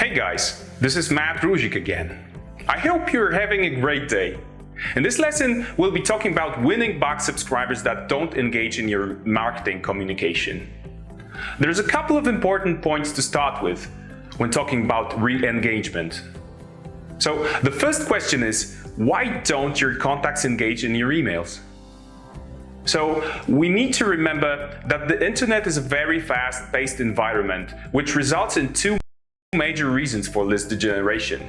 Hey guys, this is Matt Ruzik again. I hope you're having a great day. In this lesson, we'll be talking about winning box subscribers that don't engage in your marketing communication. There's a couple of important points to start with when talking about re-engagement. So the first question is, why don't your contacts engage in your emails? So we need to remember that the internet is a very fast-paced environment, which results in two major reasons for list degeneration.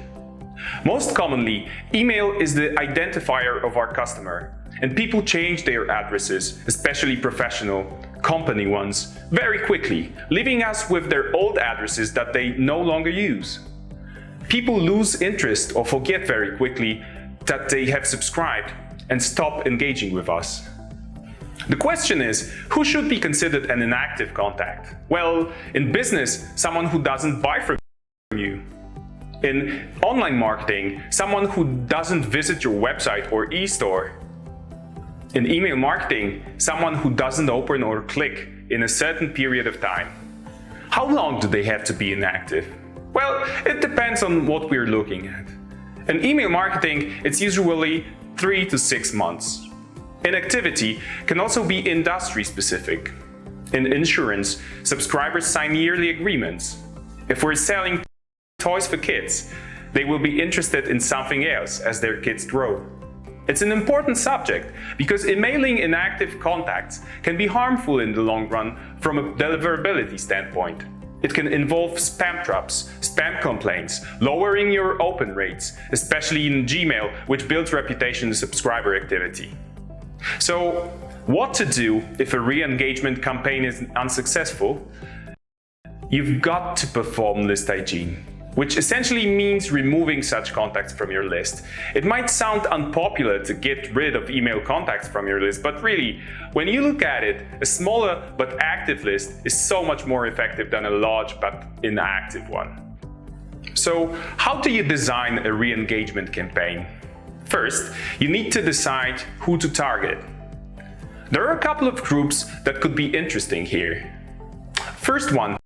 Most commonly, email is the identifier of our customer, and people change their addresses, especially professional, company ones, very quickly, leaving us with their old addresses that they no longer use. People lose interest or forget very quickly that they have subscribed and stop engaging with us. The question is, who should be considered an inactive contact? Well, in business, someone who doesn't buy from you. In online marketing, someone who doesn't visit your website or e-store. In email marketing, someone who doesn't open or click in a certain period of time. How long do they have to be inactive? Well, it depends on what we're looking at. In email marketing, it's usually 3 to 6 months. Inactivity can also be industry specific. In insurance, subscribers sign yearly agreements. If we're selling toys for kids, they will be interested in something else as their kids grow. It's an important subject because emailing inactive contacts can be harmful in the long run from a deliverability standpoint. It can involve spam traps, spam complaints, lowering your open rates, especially in Gmail, which builds reputation and subscriber activity. So, what to do if a re-engagement campaign is unsuccessful? You've got to perform list hygiene, which essentially means removing such contacts from your list. It might sound unpopular to get rid of email contacts from your list, but really, when you look at it, a smaller but active list is so much more effective than a large but inactive one. So, how do you design a re-engagement campaign? First, you need to decide who to target. There are a couple of groups that could be interesting here. First one,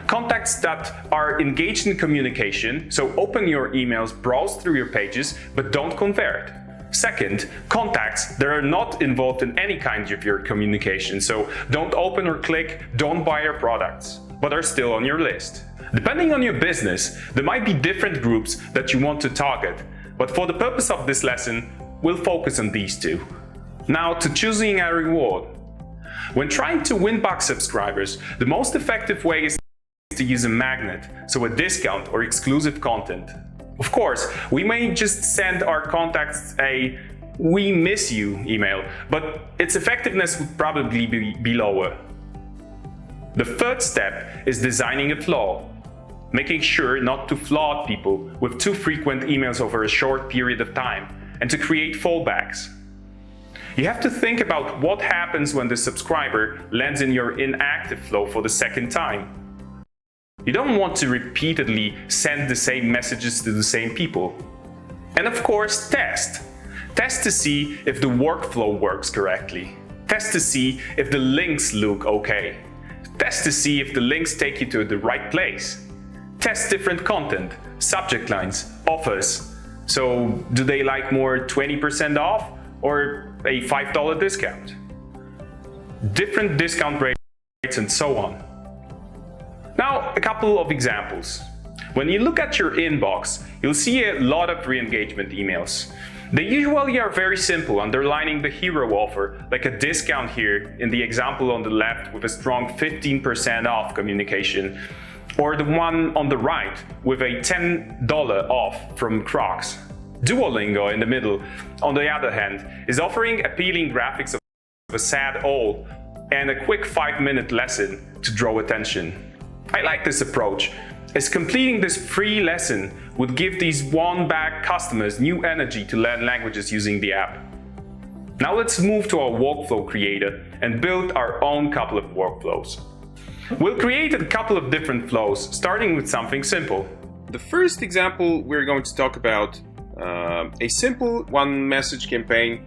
contacts that are engaged in communication, so open your emails, browse through your pages, but don't convert. Second, contacts that are not involved in any kind of your communication, so don't open or click, don't buy your products, but are still on your list. Depending on your business, there might be different groups that you want to target, but for the purpose of this lesson, we'll focus on these two. Now to choosing a reward. When trying to win box subscribers, the most effective way is to use a magnet, so a discount or exclusive content. Of course, we may just send our contacts a "we miss you" email, but its effectiveness would probably be lower. The third step is designing a flaw, making sure not to flood people with too frequent emails over a short period of time, and to create fallbacks. You have to think about what happens when the subscriber lands in your inactive flow for the second time. You don't want to repeatedly send the same messages to the same people. And of course, test. Test to see if the workflow works correctly. Test to see if the links look okay. Test to see if the links take you to the right place. Test different content, subject lines, offers. So, do they like more 20% off or a $5 discount? Different discount rates and so on. Now, a couple of examples. When you look at your inbox, you'll see a lot of re-engagement emails. They usually are very simple, underlining the hero offer, like a discount here in the example on the left with a strong 15% off communication, or the one on the right with a $10 off from Crocs. Duolingo in the middle, on the other hand, is offering appealing graphics of a sad owl and a quick 5-minute lesson to draw attention. I like this approach, as completing this free lesson would give these won-back customers new energy to learn languages using the app. Now let's move to our workflow creator and build our own couple of workflows. We'll create a couple of different flows, starting with something simple. The first example we're going to talk about a simple one-message campaign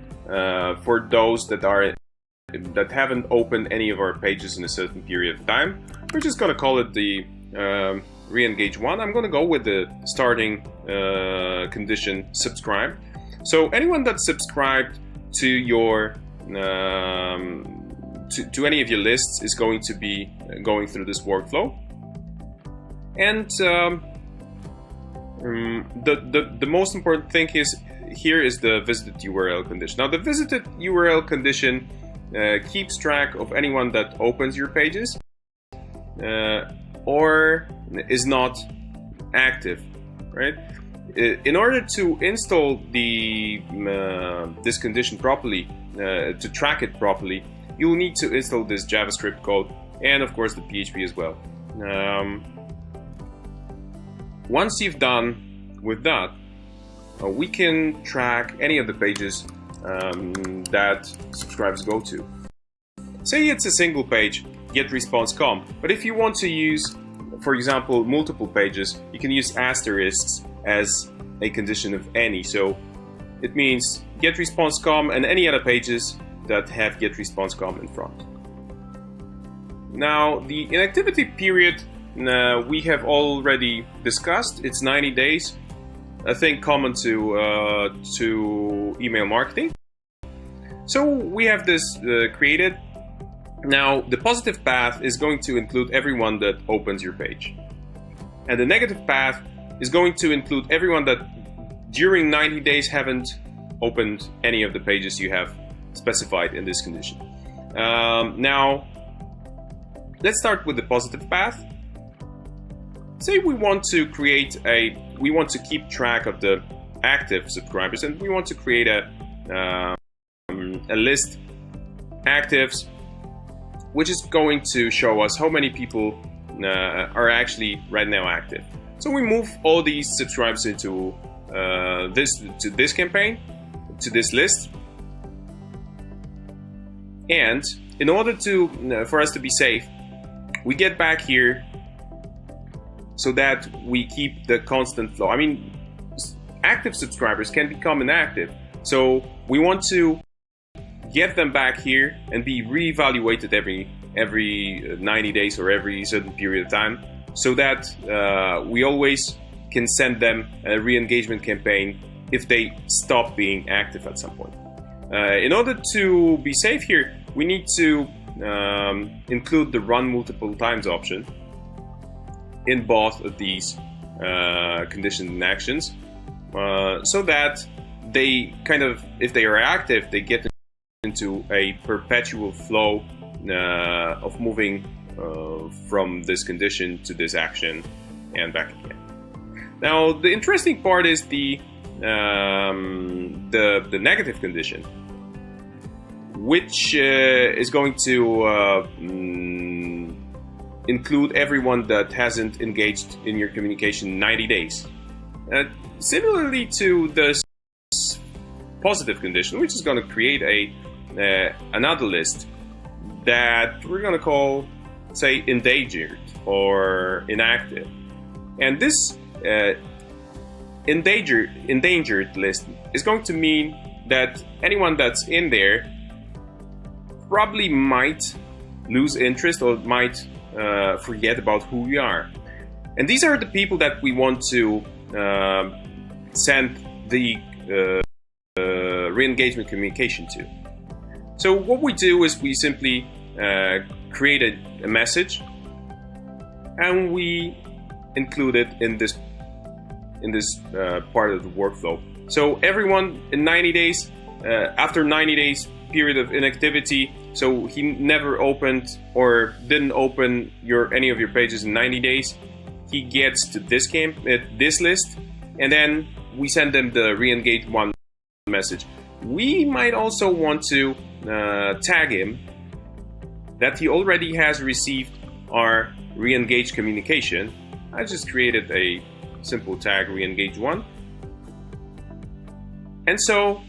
for those that haven't opened any of our pages in a certain period of time. We're just going to call it the re-engage one, I'm going to go with the starting condition subscribe. So anyone that's subscribed to your to any of your lists is going to be going through this workflow. And the most important thing is here is the visited URL condition. Now the visited URL condition keeps track of anyone that opens your pages or is not active, right? In order to install this condition properly, to track it properly, you'll need to install this JavaScript code and of course the PHP as well. Once you've done with that, we can track any of the pages that subscribers go to. Say it's a single page, GetResponse.com, but if you want to use, for example, multiple pages, you can use asterisks as a condition of any. So it means GetResponse.com and any other pages that have GetResponse.com in front. Now the inactivity period we have already discussed. It's 90 days. I think common to email marketing. So we have this created. Now the positive path is going to include everyone that opens your page, and the negative path is going to include everyone that during 90 days haven't opened any of the pages you have specified in this condition. Now let's start with the positive path. Say we want to keep track of the active subscribers, and we want to create a list actives, which is going to show us how many people are actually right now active. So we move all these subscribers into this campaign, to this list, and in order for us to be safe, we get back here so that we keep the constant flow. I mean, active subscribers can become inactive, so we want to get them back here and be reevaluated every 90 days or every certain period of time, so that we always can send them a re-engagement campaign if they stop being active at some point. In order to be safe here, we need to include the run multiple times option in both of these conditions and actions, so that they kind of, if they are active, they get into a perpetual flow of moving from this condition to this action and back again. Now the interesting part is the negative condition, which is going to include everyone that hasn't engaged in your communication in 90 days. Similarly to this positive condition, which is going to create another list that we're going to call, say, endangered or inactive. And this endangered list is going to mean that anyone that's in there probably might lose interest or might forget about who we are. And these are the people that we want to send the re-engagement communication to. So what we do is we simply create a message and we include it in this part of the workflow. So everyone in 90 days, after 90 days period of inactivity, so he never opened or didn't open any of your pages in 90 days, he gets to this list, and then we send them the re-engage one message. We might also want to tag him that he already has received our re-engage communication. I just created a simple tag, re-engage one, and so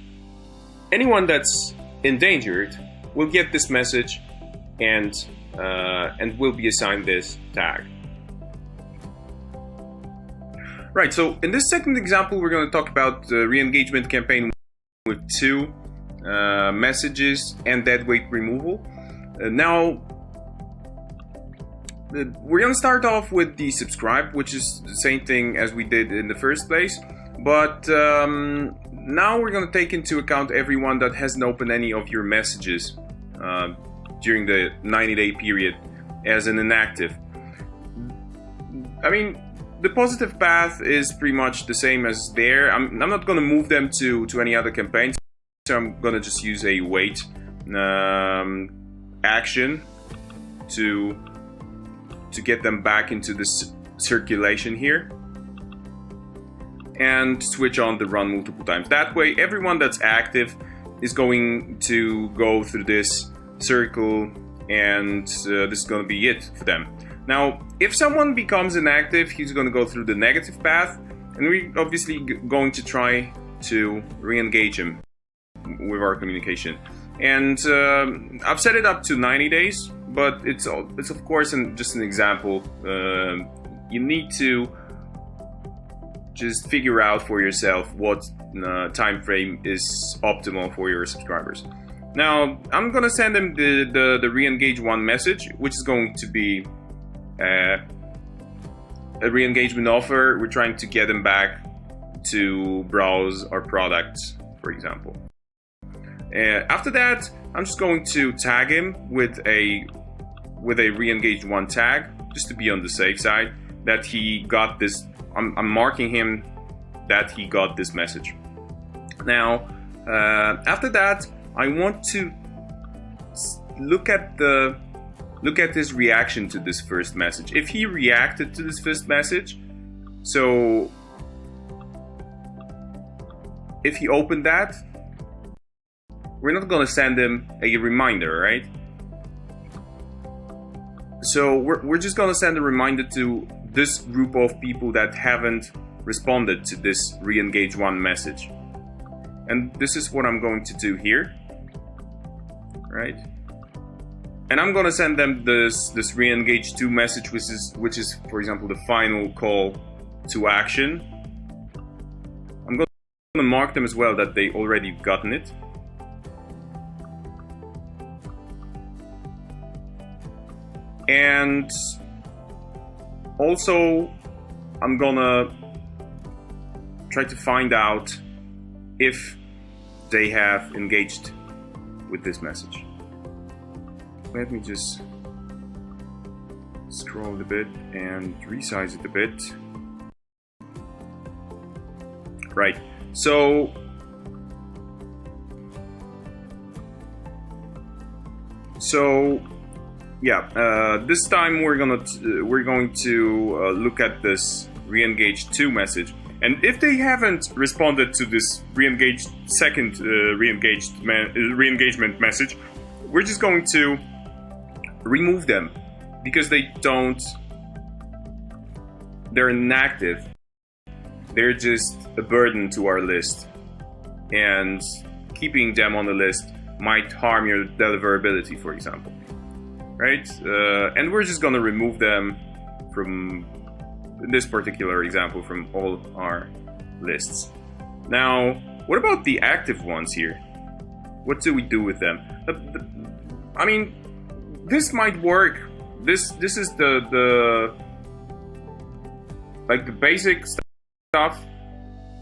anyone that's endangered will get this message and will be assigned this tag. Right, so in this second example, we're going to talk about the re-engagement campaign with two messages and dead weight removal. Now, we're going to start off with the subscribe, which is the same thing as we did in the first place. But now we're going to take into account everyone that hasn't opened any of your messages during the 90-day period as an inactive. I mean, the positive path is pretty much the same as there. I'm not going to move them to any other campaigns, so I'm going to just use a wait action to get them back into this circulation here, and switch on the run multiple times. That way, everyone that's active is going to go through this circle, and this is going to be it for them. Now, if someone becomes inactive, he's going to go through the negative path, and we're obviously going to try to re-engage him with our communication. And I've set it up to 90 days, but it's of course just an example. You need to just figure out for yourself what time frame is optimal for your subscribers. Now, I'm gonna send them the re-engage one message, which is going to be a re-engagement offer. We're trying to get them back to browse our products, for example. After that, I'm just going to tag him with a re-engaged one tag, just to be on the safe side that he got this. I'm marking him that he got this message. Now, after that, I want to look at his reaction to this first message. If he reacted to this first message, so if he opened that, we're not going to send him a reminder, right? So we're just going to send a reminder to this group of people that haven't responded to this re-engage one message. And this is what I'm going to do here, right? And I'm going to send them this re-engage two message, which is, for example, the final call to action. I'm going to mark them as well that they already gotten it. And also, I'm gonna try to find out if they have engaged with this message. Let me just scroll it a bit and resize it a bit. Right, so yeah, this time we're going to look at this re-engage 2 message, and if they haven't responded to this re-engaged second re-engagement message, we're just going to remove them because they're inactive. They're just a burden to our list, and keeping them on the list might harm your deliverability, for example. Right? And we're just going to remove them from, in this particular example, from all our lists. Now, what about the active ones here? What do we do with them? I mean, this might work. This is the basic stuff.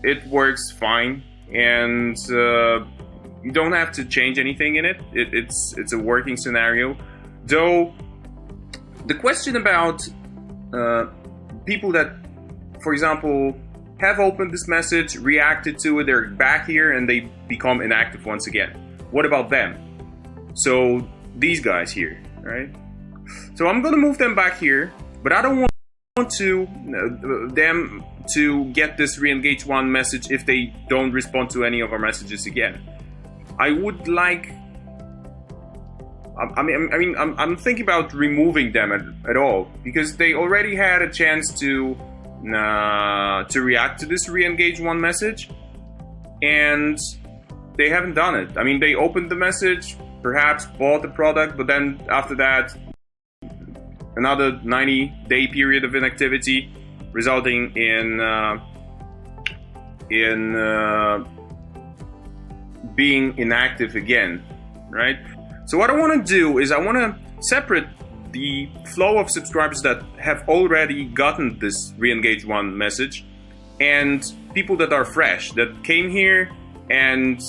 It works fine, and you don't have to change anything in it. It's a working scenario. Though, the question about people that, for example, have opened this message, reacted to it, they're back here, and they become inactive once again. What about them? So, these guys here, right? So, I'm going to move them back here, but I don't want them to get this re-engage one message if they don't respond to any of our messages again. I would like... I'm thinking about removing them at all, because they already had a chance to react to this re-engage one message, and they haven't done it. I mean, they opened the message, perhaps bought the product, but then after that, another 90-day period of inactivity, resulting in being inactive again, right? So what I want to do is I want to separate the flow of subscribers that have already gotten this re-engage one message, and people that are fresh, that came here and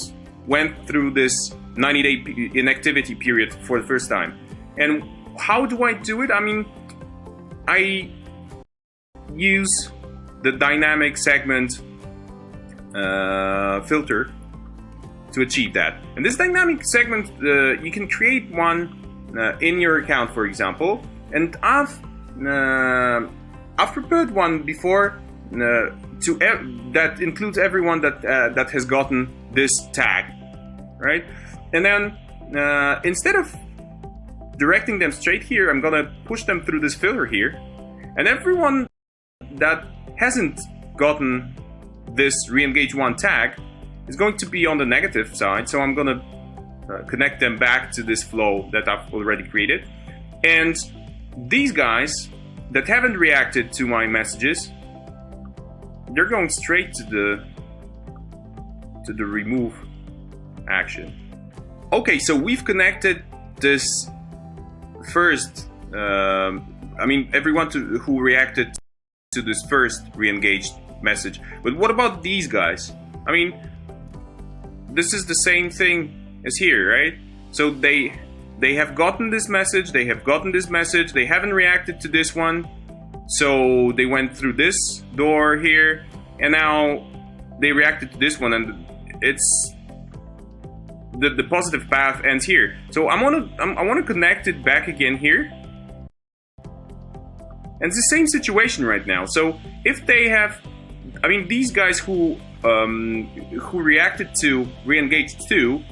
went through this 90-day inactivity period for the first time. And how do I do it? I mean, I use the dynamic segment filter to achieve that. And this dynamic segment, you can create one in your account, for example. And I've prepared one before that includes everyone that has gotten this tag, right? And then instead of directing them straight here, I'm gonna push them through this filter here, and everyone that hasn't gotten this re-engage one tag is going to be on the negative side. So I'm gonna connect them back to this flow that I've already created. And these guys that haven't reacted to my messages, they're going straight to the remove action. Okay, so we've connected this first, everyone who reacted to this first re-engaged message. But what about these guys? I mean, this is the same thing as here, right? So they have gotten this message, they haven't reacted to this one, so they went through this door here, and now they reacted to this one, and it's the positive path ends here. So I want to connect it back again here. And it's the same situation right now. So if they have, these guys who reacted to re-engaged 2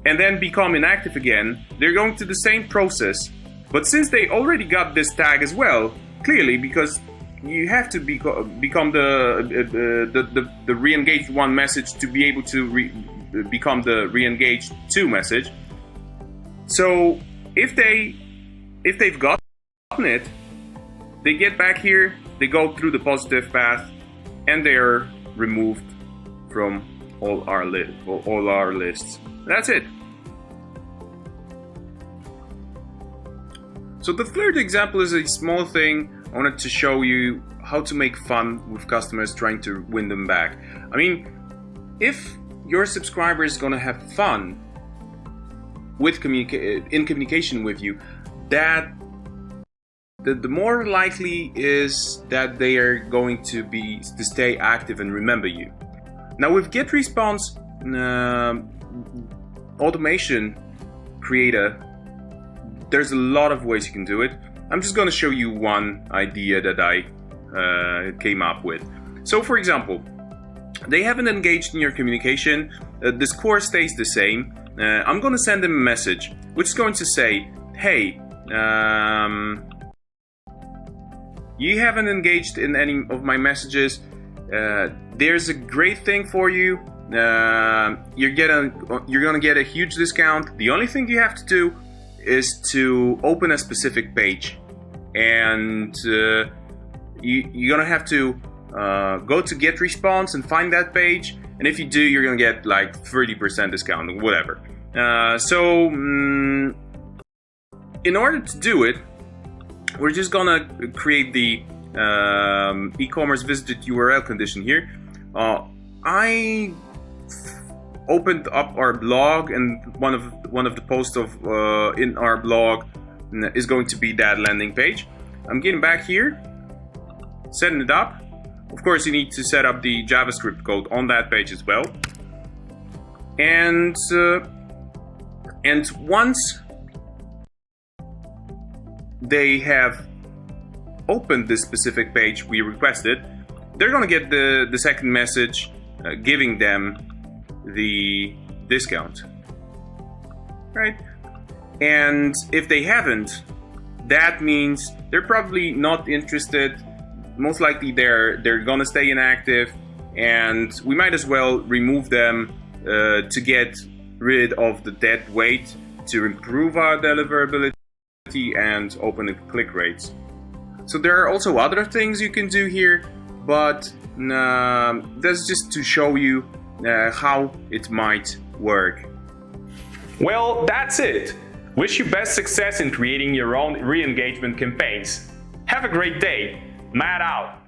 and then become inactive again, they're going through the same process. But since they already got this tag as well, clearly, because you have to become the re-engaged 1 message to be able to become the re-engaged 2 message. So if they've gotten it, they get back here, they go through the positive path, and they are removed from all our lists. That's it. So the third example is a small thing. I wanted to show you how to make fun with customers trying to win them back. I mean, if your subscriber is gonna have fun with in communication with you, that the more likely is that they are going to stay active and remember you. Now with GetResponse automation creator, there's a lot of ways you can do it. I'm just going to show you one idea that I came up with. So for example, they haven't engaged in your communication, the score stays the same. I'm going to send them a message which is going to say, hey, you haven't engaged in any of my messages. There's a great thing for you. You're gonna get a huge discount. The only thing you have to do is to open a specific page, and you're gonna have to go to GetResponse and find that page. And if you do, you're gonna get like 30% discount or whatever. In order to do it, we're just gonna create the e-commerce visited URL condition here. I opened up our blog, and one of the posts in our blog is going to be that landing page. I'm getting back here, setting it up. Of course, you need to set up the JavaScript code on that page as well. And once they have opened this specific page we requested, they're gonna get the second message giving them the discount, right? And if they haven't, that means they're probably not interested. Most likely they're gonna stay inactive, and we might as well remove them to get rid of the dead weight, to improve our deliverability and open the click rates. So there are also other things you can do here, but that's just to show you how it might work. Well, that's it. Wish you best success in creating your own re-engagement campaigns. Have a great day. Matt out.